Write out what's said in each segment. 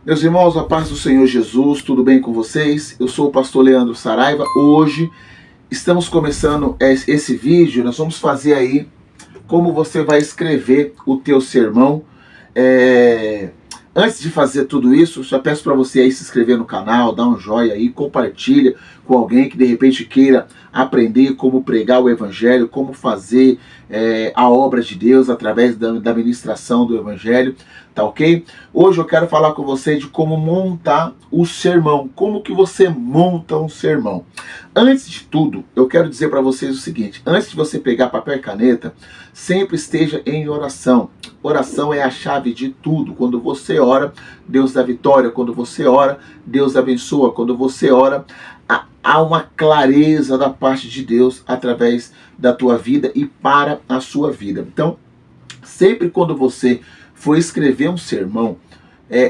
Meus irmãos, a paz do Senhor Jesus, tudo bem com vocês? Eu sou o pastor Leandro Saraiva. Hoje estamos começando esse vídeo, nós vamos fazer aí como você vai escrever o teu sermão. Antes de fazer tudo isso, só peço para você aí se inscrever no canal, dar um joinha aí, compartilha com alguém que de repente queira aprender como pregar o Evangelho, como fazer a obra de Deus através da ministração do Evangelho, tá ok? Hoje eu quero falar com você de como montar o sermão, como que você monta um sermão. Antes de tudo, eu quero dizer para vocês o seguinte: antes de você pegar papel e caneta, sempre esteja em oração. Oração é a chave de tudo. Quando você ora, Deus dá vitória. Quando você ora, Deus abençoa. Quando você ora, há uma clareza da parte de Deus através da tua vida e para a sua vida. Então, sempre quando você for escrever um sermão,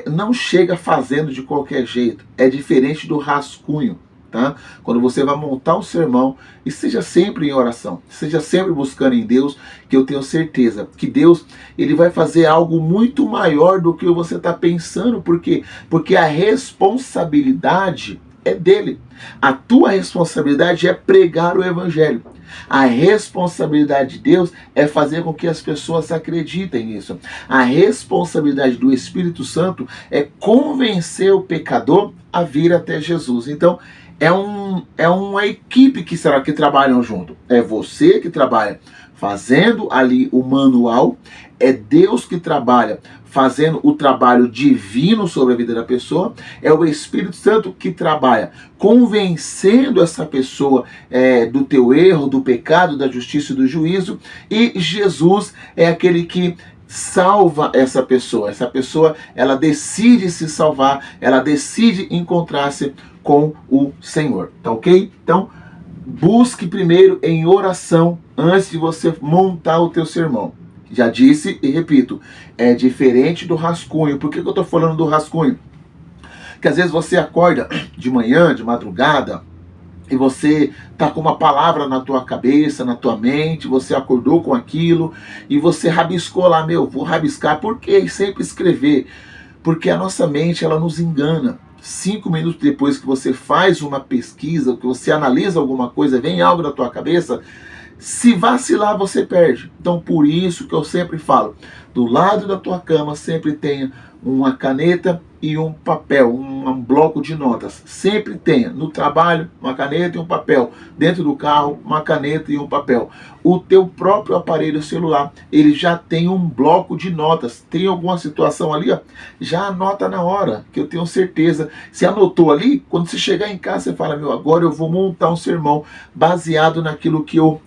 não chega fazendo de qualquer jeito. É diferente do rascunho. Tá? Quando você vai montar um sermão, esteja sempre em oração, esteja sempre buscando em Deus, que eu tenho certeza que Deus ele vai fazer algo muito maior do que você está pensando, porque a responsabilidade é dele. A tua responsabilidade é pregar o Evangelho. A responsabilidade de Deus é fazer com que as pessoas acreditem nisso. A responsabilidade do Espírito Santo é convencer o pecador a vir até Jesus. Então, é uma equipe que trabalham junto. É você que trabalha fazendo ali o manual, é Deus que trabalha fazendo o trabalho divino sobre a vida da pessoa, é o Espírito Santo que trabalha convencendo essa pessoa do teu erro, do pecado, da justiça e do juízo, e Jesus é aquele que salva essa pessoa. Essa pessoa, ela decide se salvar, ela decide encontrar-se com o Senhor, tá ok? Então, busque primeiro em oração antes de você montar o teu sermão. Já disse e repito, é diferente do rascunho. Por que eu estou falando do rascunho? Porque às vezes você acorda de manhã, de madrugada, e você tá com uma palavra na tua cabeça, na tua mente, você acordou com aquilo, e você rabiscou lá, vou rabiscar. Por que sempre escrever? Porque a nossa mente, ela nos engana. 5 minutos depois que você faz uma pesquisa, que você analisa alguma coisa, vem algo na tua cabeça, se vacilar você perde. Então por isso que eu sempre falo, do lado da tua cama sempre tenha uma caneta e um papel, um bloco de notas. Sempre tenha. No trabalho, uma caneta e um papel. Dentro do carro, uma caneta e um papel. O teu próprio aparelho celular, ele já tem um bloco de notas. Tem alguma situação ali, ó, já anota na hora, que eu tenho certeza. Se anotou ali, quando você chegar em casa, você fala, agora eu vou montar um sermão baseado naquilo que eu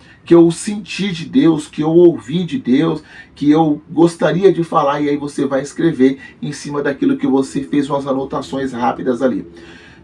senti de Deus, que eu ouvi de Deus, que eu gostaria de falar, e aí você vai escrever em cima daquilo que você fez umas anotações rápidas ali.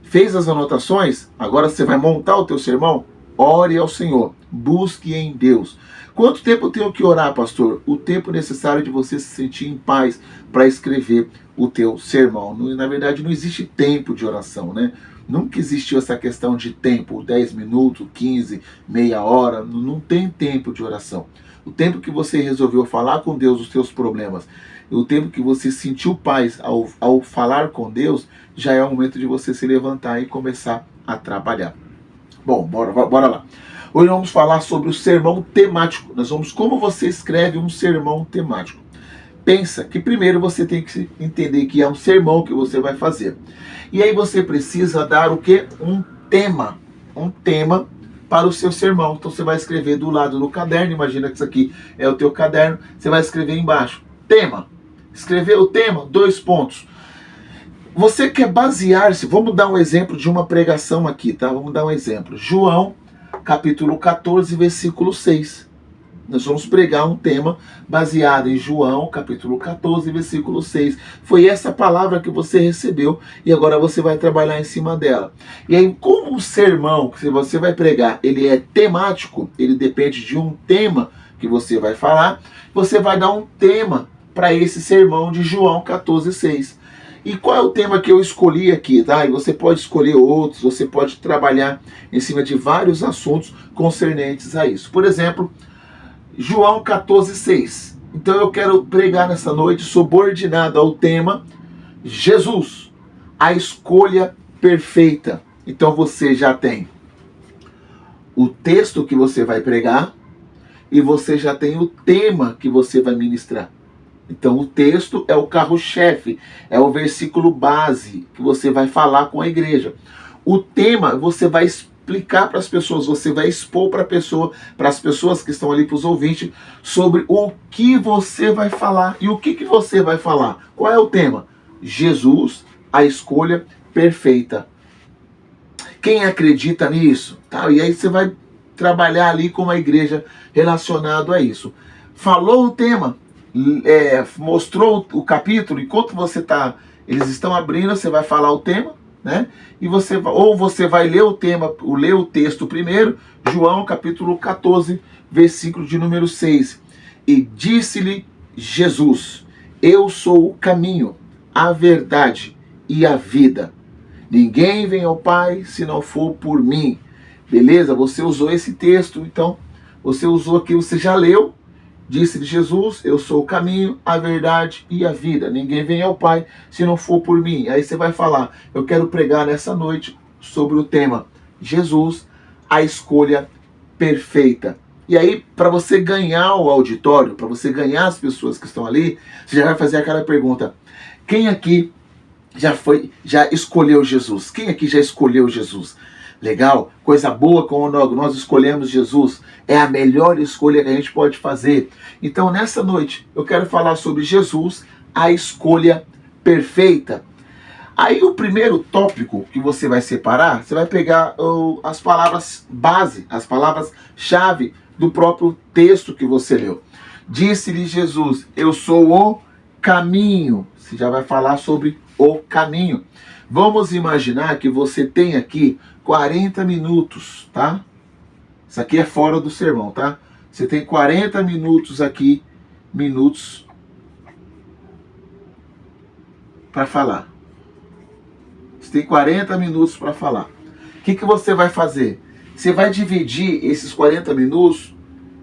Fez as anotações? Agora você vai montar o teu sermão? Ore ao Senhor, busque em Deus. Quanto tempo eu tenho que orar, pastor? O tempo necessário de você se sentir em paz para escrever o teu sermão. Na verdade, não existe tempo de oração, né? Nunca existiu essa questão de tempo, 10 minutos, 15, meia hora, não tem tempo de oração. O tempo que você resolveu falar com Deus os seus problemas, o tempo que você sentiu paz ao falar com Deus, já é o momento de você se levantar e começar a trabalhar. Bom, bora lá. Hoje vamos falar sobre o sermão temático. Como você escreve um sermão temático. Pensa que primeiro você tem que entender que é um sermão que você vai fazer. E aí você precisa dar o quê? Um tema. Um tema para o seu sermão. Então você vai escrever do lado do caderno. Imagina que isso aqui é o teu caderno. Você vai escrever embaixo. Tema. Escrever o tema, 2 pontos. Você quer basear-se, vamos dar um exemplo de uma pregação aqui, tá? Vamos dar um exemplo. João, capítulo 14, versículo 6. Nós vamos pregar um tema baseado em João, capítulo 14, versículo 6. Foi essa palavra que você recebeu e agora você vai trabalhar em cima dela. E aí, como o sermão que você vai pregar, ele é temático, ele depende de um tema que você vai falar, você vai dar um tema para esse sermão de João 14, 6. E qual é o tema que eu escolhi aqui, tá? E você pode escolher outros, você pode trabalhar em cima de vários assuntos concernentes a isso. Por exemplo, João 14, 6. Então eu quero pregar nessa noite subordinado ao tema Jesus. a escolha perfeita. Então você já tem o texto que você vai pregar e você já tem o tema que você vai ministrar. Então o texto é o carro-chefe, é o versículo base que você vai falar com a igreja. O tema você vai explicar para as pessoas, você vai expor para as pessoas que estão ali, para os ouvintes, sobre o que você vai falar. E o que você vai falar? Qual é o tema? Jesus, a escolha perfeita. Quem acredita nisso? Tá? E aí você vai trabalhar ali com a igreja relacionado a isso. Falou o tema, mostrou o capítulo, enquanto eles estão abrindo, você vai falar o tema, né? E você vai ler o tema, ler o texto primeiro, João capítulo 14, versículo de número 6. E disse-lhe Jesus: eu sou o caminho, a verdade e a vida. Ninguém vem ao Pai se não for por mim. Beleza? Você usou esse texto, então você usou aqui, você já leu. Disse-lhe Jesus: eu sou o caminho, a verdade e a vida. Ninguém vem ao Pai se não for por mim. Aí você vai falar: eu quero pregar nessa noite sobre o tema Jesus, a escolha perfeita. E aí, para você ganhar o auditório, para você ganhar as pessoas que estão ali, você já vai fazer aquela pergunta: quem aqui já escolheu Jesus? Quem aqui já escolheu Jesus? Legal, coisa boa quando nós escolhemos Jesus. É a melhor escolha que a gente pode fazer. Então, nessa noite, eu quero falar sobre Jesus, a escolha perfeita. Aí, o primeiro tópico que você vai separar, você vai pegar as palavras base, as palavras-chave do próprio texto que você leu. Disse-lhe Jesus: eu sou o caminho. Você já vai falar sobre o caminho. Vamos imaginar que você tem aqui 40 minutos, tá? Isso aqui é fora do sermão, tá? Você tem 40 minutos aqui, para falar. Você tem 40 minutos para falar. O que você vai fazer? Você vai dividir esses 40 minutos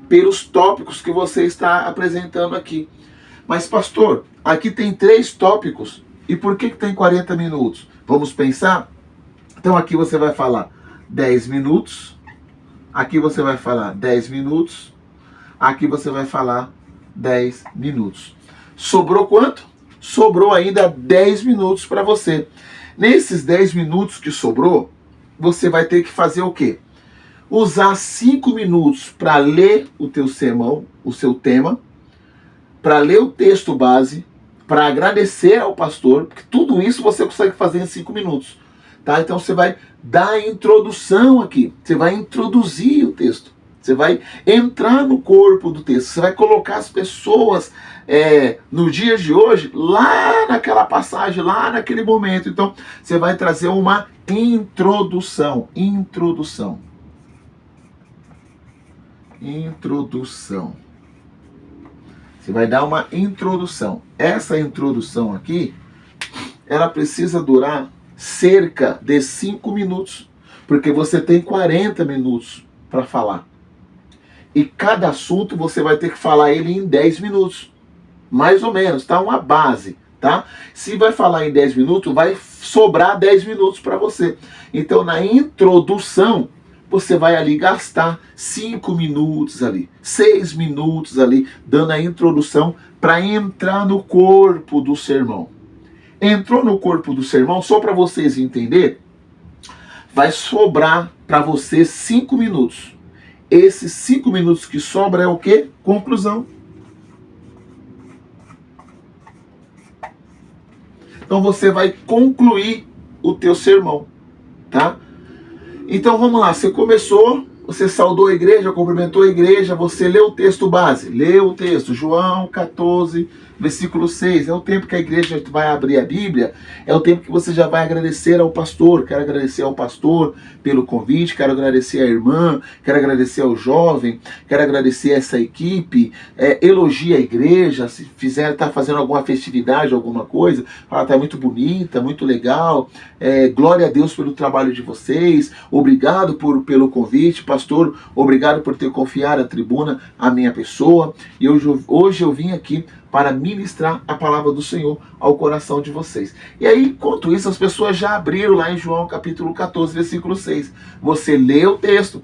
pelos tópicos que você está apresentando aqui. Mas, pastor, aqui tem 3 tópicos. E por que tem 40 minutos? Vamos pensar? Então aqui você vai falar 10 minutos. Aqui você vai falar 10 minutos. Aqui você vai falar 10 minutos. Sobrou quanto? Sobrou ainda 10 minutos para você. Nesses 10 minutos que sobrou, você vai ter que fazer o quê? Usar 5 minutos para ler o teu sermão, o seu tema, para ler o texto base, para agradecer ao pastor, porque tudo isso você consegue fazer em 5 minutos. Tá? Então você vai dar a introdução aqui, você vai introduzir o texto, você vai entrar no corpo do texto, você vai colocar as pessoas no dia de hoje, lá naquela passagem, lá naquele momento. Então você vai trazer uma introdução. Você vai dar uma introdução. Essa introdução aqui, ela precisa durar cerca de 5 minutos, porque você tem 40 minutos para falar. E cada assunto você vai ter que falar ele em 10 minutos. Mais ou menos, tá? Uma base, tá? Se vai falar em 10 minutos, vai sobrar 10 minutos para você. Então, na introdução, você vai ali gastar 5 minutos ali, 6 minutos ali, dando a introdução para entrar no corpo do sermão. Entrou no corpo do sermão, só para vocês entenderem, vai sobrar para você 5 minutos. Esses 5 minutos que sobra é o quê? Conclusão. Então você vai concluir o teu sermão, tá? Então vamos lá, você começou, você saudou a igreja, cumprimentou a igreja, você leu o texto base, leu o texto, João 14, versículo 6, é o tempo que a igreja vai abrir a Bíblia, é o tempo que você já vai agradecer ao pastor. Quero agradecer ao pastor pelo convite, quero agradecer à irmã, quero agradecer ao jovem, quero agradecer a essa equipe, elogia a igreja, se tá fazendo alguma festividade, alguma coisa, fala, tá muito bonita, muito legal, glória a Deus pelo trabalho de vocês, obrigado pelo convite, pastor. pastor, obrigado por ter confiado a tribuna à minha pessoa. E hoje eu vim aqui para ministrar a palavra do Senhor ao coração de vocês. E aí, enquanto isso, as pessoas já abriram lá em João capítulo 14, versículo 6. Você lê o texto,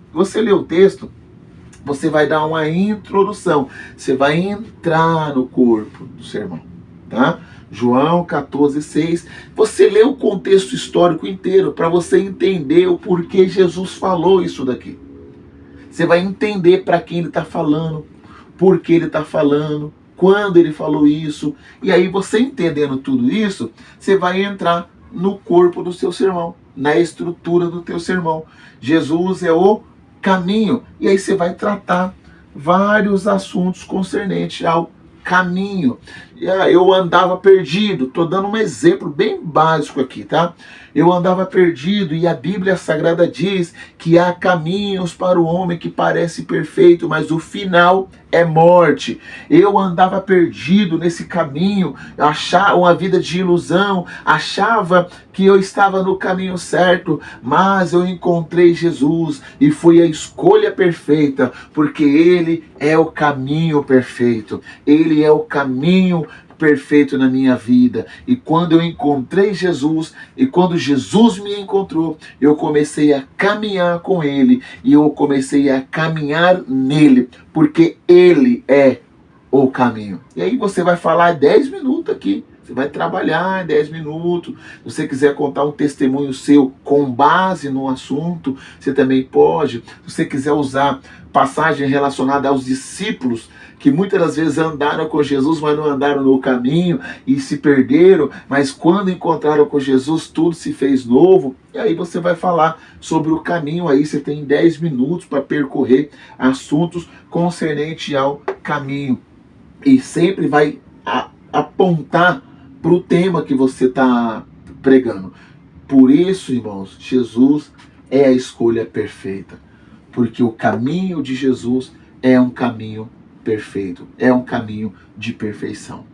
você vai dar uma introdução, você vai entrar no corpo do sermão, tá? João 14, 6, você lê o contexto histórico inteiro para você entender o porquê Jesus falou isso daqui. Você vai entender para quem ele está falando, por que ele está falando, quando ele falou isso. E aí você entendendo tudo isso, você vai entrar no corpo do seu sermão, na estrutura do teu sermão. Jesus é o caminho. E aí você vai tratar vários assuntos concernentes ao caminho. Eu andava perdido, estou dando um exemplo bem básico aqui, tá? Eu andava perdido e a Bíblia Sagrada diz que há caminhos para o homem que parece perfeito, mas o final é morte. Eu andava perdido nesse caminho, achava uma vida de ilusão, achava que eu estava no caminho certo, mas eu encontrei Jesus e foi a escolha perfeita, porque Ele é o caminho perfeito, Ele é o caminho perfeito na minha vida. E quando eu encontrei Jesus, e quando Jesus me encontrou, eu comecei a caminhar com Ele, e eu comecei a caminhar nele, porque Ele é o caminho. E aí você vai falar 10 minutos aqui, você vai trabalhar 10 minutos. Se você quiser contar um testemunho seu com base no assunto, você também pode. Se você quiser usar passagem relacionada aos discípulos, que muitas das vezes andaram com Jesus, mas não andaram no caminho e se perderam, mas quando encontraram com Jesus, tudo se fez novo. E aí você vai falar sobre o caminho, aí você tem 10 minutos para percorrer assuntos concernentes ao caminho. E sempre vai apontar para o tema que você está pregando. Por isso, irmãos, Jesus é a escolha perfeita. Porque o caminho de Jesus é um caminho perfeito, é um caminho de perfeição.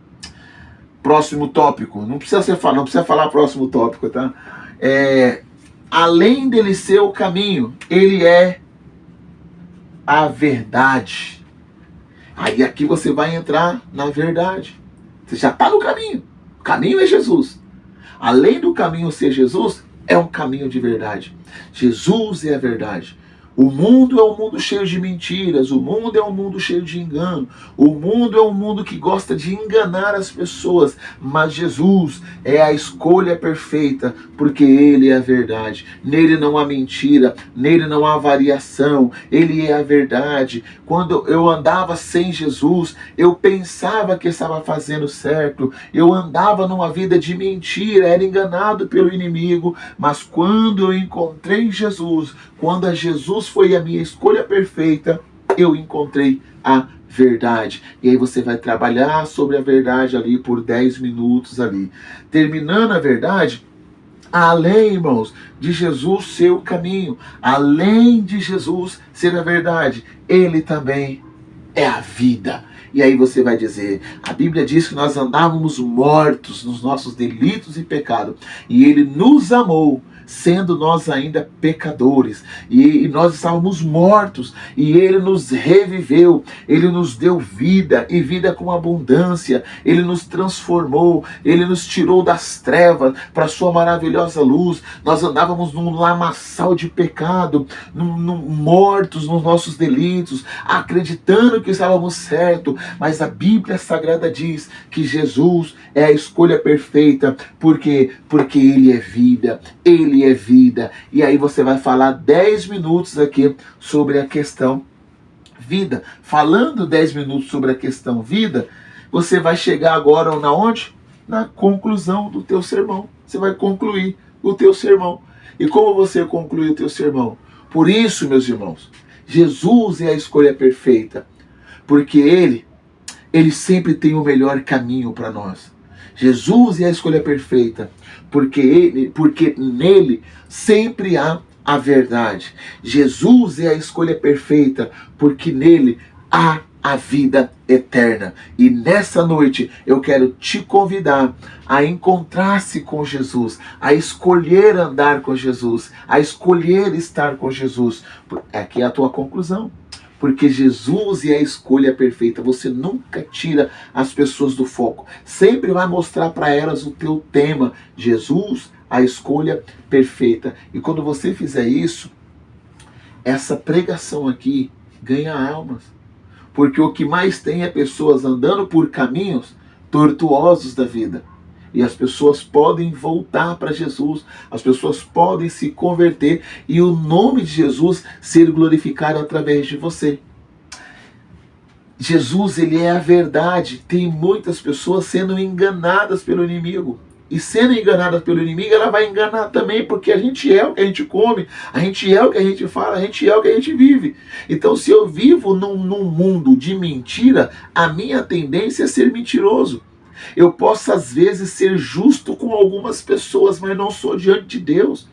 Próximo tópico, não precisa falar próximo tópico, tá? Além dele ser o caminho, ele é a verdade. Aí aqui você vai entrar na verdade. Você já está no caminho. O caminho é Jesus. Além do caminho ser Jesus, é um caminho de verdade. Jesus é a verdade. O mundo é um mundo cheio de mentiras, o mundo é um mundo cheio de engano, o mundo é um mundo que gosta de enganar as pessoas, mas Jesus é a escolha perfeita, porque Ele é a verdade. Nele não há mentira, nele não há variação, Ele é a verdade. Quando eu andava sem Jesus, eu pensava que estava fazendo certo, eu andava numa vida de mentira, era enganado pelo inimigo, mas quando eu encontrei Jesus, quando a Jesus foi a minha escolha perfeita, eu encontrei a verdade. E aí você vai trabalhar sobre a verdade ali por 10 minutos ali. Terminando a verdade, além, irmãos, de Jesus ser o caminho, além de Jesus ser a verdade, Ele também é a vida. E aí você vai dizer, a Bíblia diz que nós andávamos mortos nos nossos delitos e pecados, e Ele nos amou, sendo nós ainda pecadores, e nós estávamos mortos, e Ele nos reviveu, Ele nos deu vida, e vida com abundância, Ele nos transformou, Ele nos tirou das trevas para a sua maravilhosa luz. Nós andávamos num lamaçal de pecado, mortos nos nossos delitos, acreditando que estávamos certos, mas a Bíblia Sagrada diz que Jesus é a escolha perfeita, porque Ele é vida, Ele é vida. E aí você vai falar 10 minutos aqui sobre a questão vida. Falando 10 minutos sobre a questão vida, você vai chegar agora na onde? Na conclusão do teu sermão. Você vai concluir o teu sermão. E como você conclui o teu sermão? Por isso, meus irmãos, Jesus é a escolha perfeita, porque Ele sempre tem o melhor caminho para nós. Jesus é a escolha perfeita, porque nele sempre há a verdade. Jesus é a escolha perfeita, porque nele há a vida eterna. E nessa noite eu quero te convidar a encontrar-se com Jesus, a escolher andar com Jesus, a escolher estar com Jesus. Aqui é a tua conclusão. Porque Jesus é a escolha perfeita. Você nunca tira as pessoas do foco. Sempre vai mostrar para elas o teu tema. Jesus, a escolha perfeita. E quando você fizer isso, essa pregação aqui ganha almas. Porque o que mais tem é pessoas andando por caminhos tortuosos da vida. E as pessoas podem voltar para Jesus, as pessoas podem se converter e o nome de Jesus ser glorificado através de você. Jesus, ele é a verdade. Tem muitas pessoas sendo enganadas pelo inimigo. E sendo enganada pelo inimigo, ela vai enganar também, porque a gente é o que a gente come, a gente é o que a gente fala, a gente é o que a gente vive. Então, se eu vivo num mundo de mentira, a minha tendência é ser mentiroso. Eu posso, às vezes, ser justo com algumas pessoas, mas não sou diante de Deus.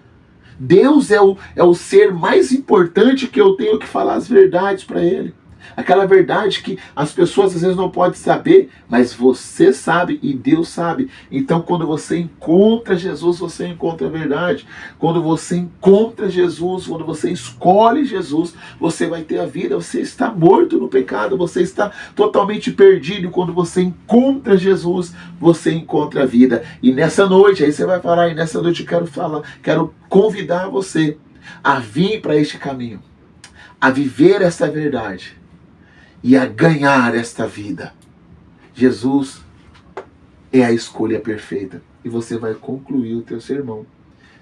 Deus é o ser mais importante que eu tenho que falar as verdades para Ele. Aquela verdade que as pessoas às vezes não podem saber, mas você sabe e Deus sabe. Então quando você encontra Jesus, você encontra a verdade. Quando você encontra Jesus, quando você escolhe Jesus, você vai ter a vida. Você está morto no pecado, você está totalmente perdido. Quando você encontra Jesus, você encontra a vida. E nessa noite, aí você vai falar, e nessa noite eu quero convidar você a vir para este caminho, a viver essa verdade e a ganhar esta vida. Jesus é a escolha perfeita. E você vai concluir o teu sermão.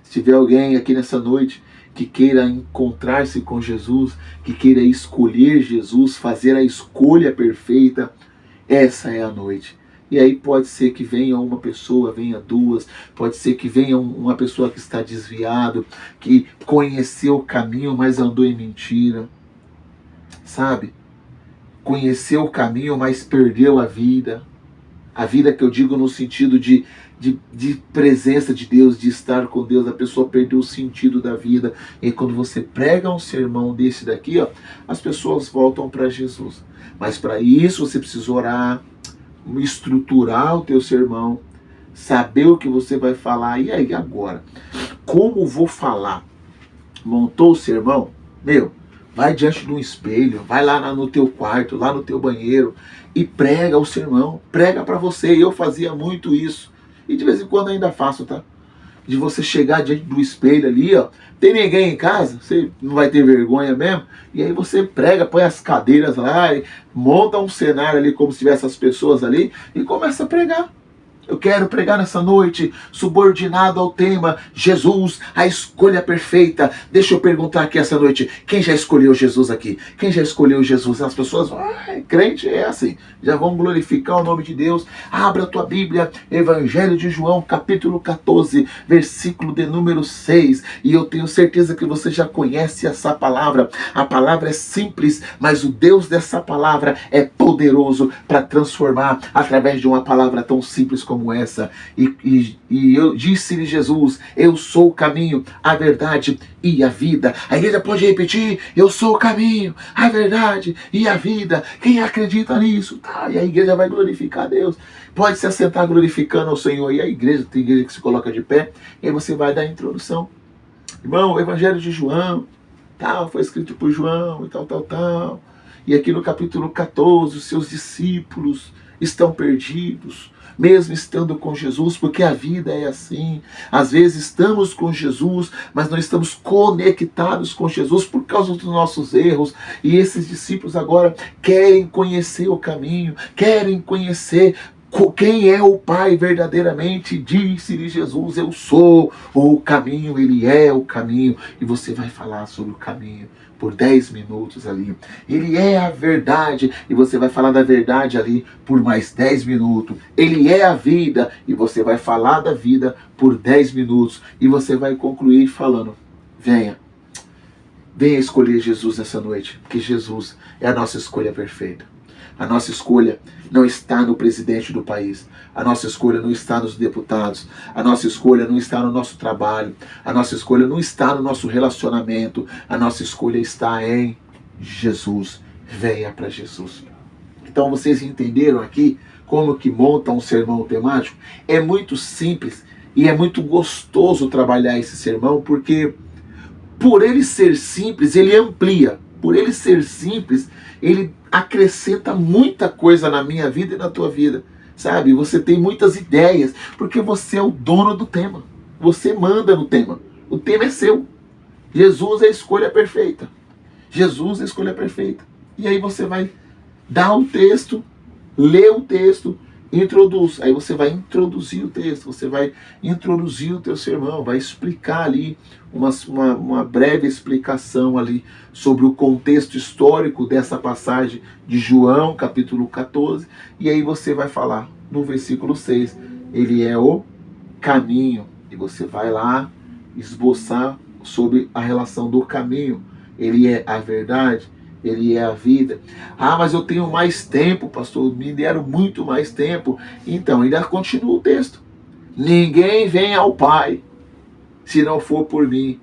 Se tiver alguém aqui nessa noite que queira encontrar-se com Jesus, que queira escolher Jesus, fazer a escolha perfeita, essa é a noite. E aí pode ser que venha uma pessoa, venha duas, pode ser que venha uma pessoa que está desviado, que conheceu o caminho, mas andou em mentira. Sabe? Conheceu o caminho, mas perdeu a vida. A vida que eu digo no sentido de presença de Deus, de estar com Deus. A pessoa perdeu o sentido da vida. E quando você prega um sermão desse daqui, ó, as pessoas voltam para Jesus. Mas para isso você precisa orar, estruturar o teu sermão, saber o que você vai falar. E aí agora? Como vou falar? Montou o sermão? Vai diante de um espelho, vai lá no teu quarto, lá no teu banheiro e prega o sermão, prega para você. Eu fazia muito isso e de vez em quando ainda faço, tá? De você chegar diante do espelho ali, ó, tem ninguém em casa, você não vai ter vergonha mesmo, e aí você prega, põe as cadeiras lá, e monta um cenário ali como se tivesse as pessoas ali e começa a pregar. Eu quero pregar nessa noite, subordinado ao tema Jesus, a escolha perfeita. Deixa eu perguntar aqui essa noite, quem já escolheu Jesus aqui? Quem já escolheu Jesus? As pessoas, crente é assim, já vão glorificar o nome de Deus. Abra a tua Bíblia, Evangelho de João, capítulo 14, versículo de número 6. E eu tenho certeza que você já conhece essa palavra. A palavra é simples, mas o Deus dessa palavra é poderoso para transformar através de uma palavra tão simples como essa. E eu disse-lhe Jesus, eu sou o caminho, a verdade e a vida. A igreja pode repetir, eu sou o caminho, a verdade e a vida. Quem acredita nisso? Tá, e a igreja vai glorificar a Deus. Pode se assentar glorificando ao Senhor. E a igreja, tem igreja que se coloca de pé, e aí você vai dar a introdução. Irmão, o Evangelho de João, tal, foi escrito por João e tal. E aqui no capítulo 14, os seus discípulos estão perdidos, mesmo estando com Jesus, porque a vida é assim. Às vezes estamos com Jesus, mas não estamos conectados com Jesus por causa dos nossos erros. E esses discípulos agora querem conhecer o caminho, querem conhecer quem é o Pai verdadeiramente. Disse-lhe Jesus, eu sou o caminho, Ele é o caminho. E você vai falar sobre o caminho por 10 minutos ali. Ele é a verdade, e você vai falar da verdade ali por mais 10 minutos. Ele é a vida, e você vai falar da vida por 10 minutos. E você vai concluir falando, venha escolher Jesus nessa noite, porque Jesus é a nossa escolha perfeita. A nossa escolha não está no presidente do país. A nossa escolha não está nos deputados. A nossa escolha não está no nosso trabalho. A nossa escolha não está no nosso relacionamento. A nossa escolha está em Jesus. Venha para Jesus. Então vocês entenderam aqui como que monta um sermão temático? É muito simples e é muito gostoso trabalhar esse sermão, porque por ele ser simples, ele amplia. Por ele ser simples, ele acrescenta muita coisa na minha vida e na tua vida. Sabe? Você tem muitas ideias, porque você é o dono do tema. Você manda no tema. O tema é seu. Jesus é a escolha perfeita. Jesus é a escolha perfeita. E aí você vai dar o texto, ler o texto, introduz. Aí você vai introduzir o texto, você vai introduzir o teu sermão, vai explicar ali uma breve explicação ali sobre o contexto histórico dessa passagem de João, capítulo 14. E aí você vai falar no versículo 6, ele é o caminho. E você vai lá esboçar sobre a relação do caminho. Ele é a verdade, ele é a vida. Ah, mas eu tenho mais tempo, pastor, me deram muito mais tempo. Então, ainda continua o texto. Ninguém vem ao Pai se não for por mim.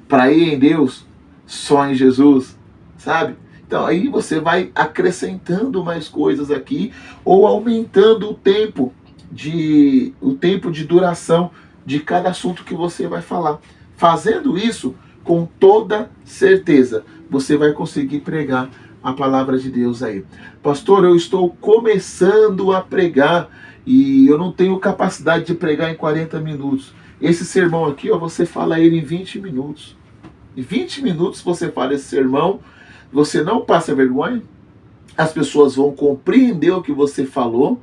Para ir em Deus, só em Jesus, sabe? Então, aí você vai acrescentando mais coisas aqui, ou aumentando o tempo de duração de cada assunto que você vai falar. Fazendo isso, com toda certeza, você vai conseguir pregar a palavra de Deus aí. Pastor, eu estou começando a pregar e eu não tenho capacidade de pregar em 40 minutos. Esse sermão aqui, ó, você fala ele em 20 minutos. Em 20 minutos você fala esse sermão, você não passa vergonha, as pessoas vão compreender o que você falou,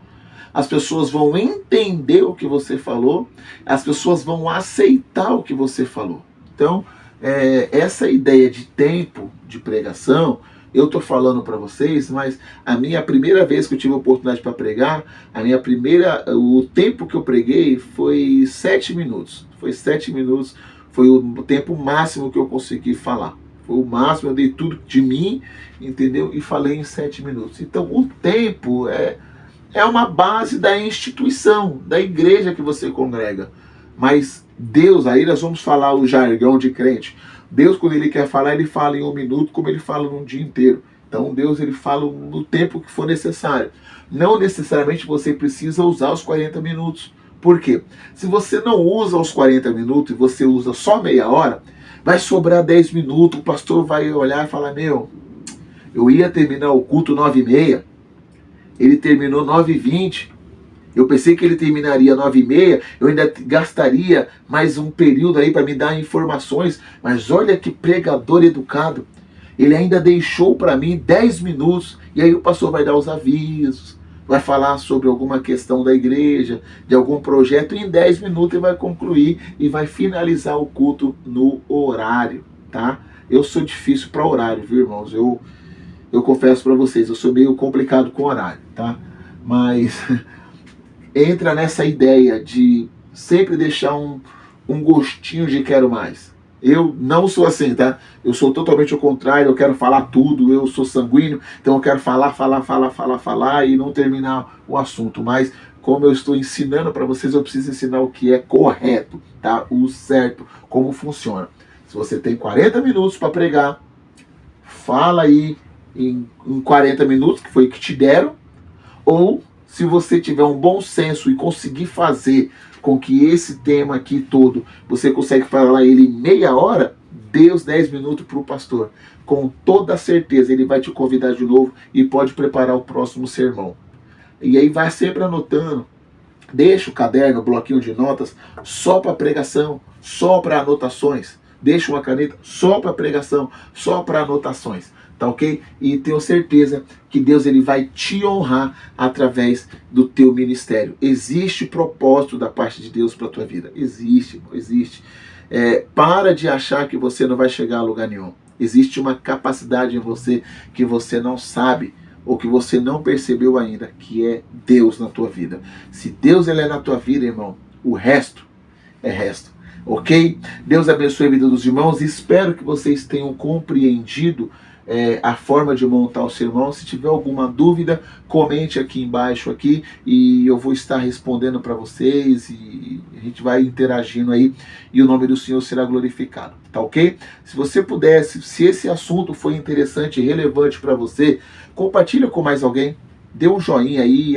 as pessoas vão entender o que você falou, as pessoas vão aceitar o que você falou. Então, essa ideia de tempo de pregação, eu estou falando para vocês, mas a minha primeira vez que eu tive a oportunidade para pregar, o tempo que eu preguei foi 7 minutos. Foi 7 minutos, foi o tempo máximo que eu consegui falar. Foi o máximo, eu dei tudo de mim, entendeu? E falei em 7 minutos. Então, o tempo é uma base da instituição, da igreja que você congrega. Mas Deus, aí nós vamos falar o jargão de crente. Deus, quando ele quer falar, ele fala em 1 minuto, como ele fala num dia inteiro. Então Deus, ele fala no tempo que for necessário. Não necessariamente você precisa usar os 40 minutos. Por quê? Se você não usa os 40 minutos e você usa só meia hora, vai sobrar 10 minutos, o pastor vai olhar e falar, eu ia terminar o culto 9h30, ele terminou 9h20, eu pensei que ele terminaria 9h30, eu ainda gastaria mais um período aí para me dar informações, mas olha que pregador educado, ele ainda deixou para mim 10 minutos, e aí o pastor vai dar os avisos, vai falar sobre alguma questão da igreja, de algum projeto, e em 10 minutos ele vai concluir e vai finalizar o culto no horário, tá? Eu sou difícil para horário, viu, irmãos? Eu confesso para vocês, eu sou meio complicado com horário, tá? Mas entra nessa ideia de sempre deixar um gostinho de quero mais. Eu não sou assim, tá? Eu sou totalmente o contrário, eu quero falar tudo, eu sou sanguíneo, então eu quero falar e não terminar o assunto. Mas como eu estou ensinando para vocês, eu preciso ensinar o que é correto, tá? O certo, como funciona. Se você tem 40 minutos para pregar, fala aí em 40 minutos, que foi o que te deram, ou se você tiver um bom senso e conseguir fazer com que esse tema aqui todo, você consegue falar ele em meia hora, dê os 10 minutos para o pastor. Com toda certeza, ele vai te convidar de novo e pode preparar o próximo sermão. E aí vai sempre anotando. Deixa o caderno, o bloquinho de notas, só para pregação, só para anotações. Deixa uma caneta só para pregação, só para anotações. Tá ok? E tenho certeza que Deus, ele vai te honrar através do teu ministério. Existe propósito da parte de Deus para a tua vida. Existe, existe. Para de achar que você não vai chegar a lugar nenhum. Existe uma capacidade em você que você não sabe ou que você não percebeu ainda, que é Deus na tua vida. Se Deus, ele é na tua vida, irmão, o resto é resto. Ok? Deus abençoe a vida dos irmãos. Espero que vocês tenham compreendido a forma de montar o sermão. Se tiver alguma dúvida, comente aqui embaixo aqui, e eu vou estar respondendo para vocês, e a gente vai interagindo aí, e o nome do Senhor será glorificado, tá ok? Se você pudesse, se esse assunto foi interessante e relevante para você, compartilha com mais alguém. dê um joinha aí,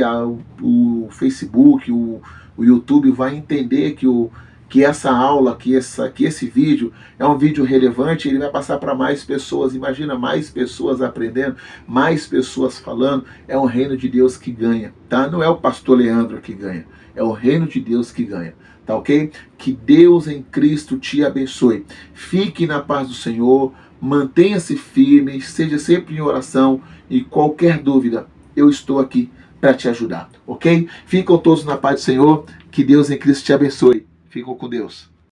o Facebook, o YouTube vai entender que essa aula, que esse vídeo é um vídeo relevante, ele vai passar para mais pessoas. Imagina, mais pessoas aprendendo, mais pessoas falando. É o reino de Deus que ganha, tá? Não é o pastor Leandro que ganha, é o reino de Deus que ganha, tá ok? Que Deus em Cristo te abençoe. Fique na paz do Senhor, mantenha-se firme, seja sempre em oração e qualquer dúvida, eu estou aqui para te ajudar, ok? Ficam todos na paz do Senhor, que Deus em Cristo te abençoe. Fiquem com Deus.